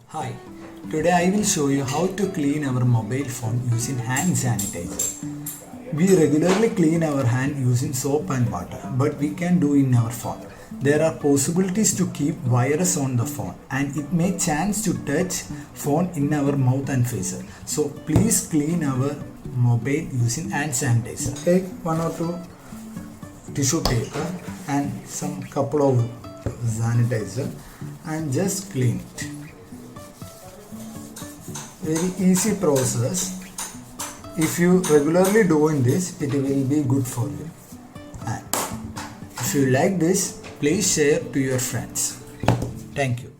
Hi, today I will show you how to clean our mobile phone using hand sanitizer. We regularly clean our hand using soap and water, but we can do in our phone. There are possibilities to keep virus on the phone and it may chance to touch phone in our mouth and face. So please clean our mobile using hand sanitizer. Take one or two tissue paper and some couple of sanitizer and just clean it. Very easy process. If you regularly doing this, it will be good for you. And if you like this, please share to your friends. Thank you.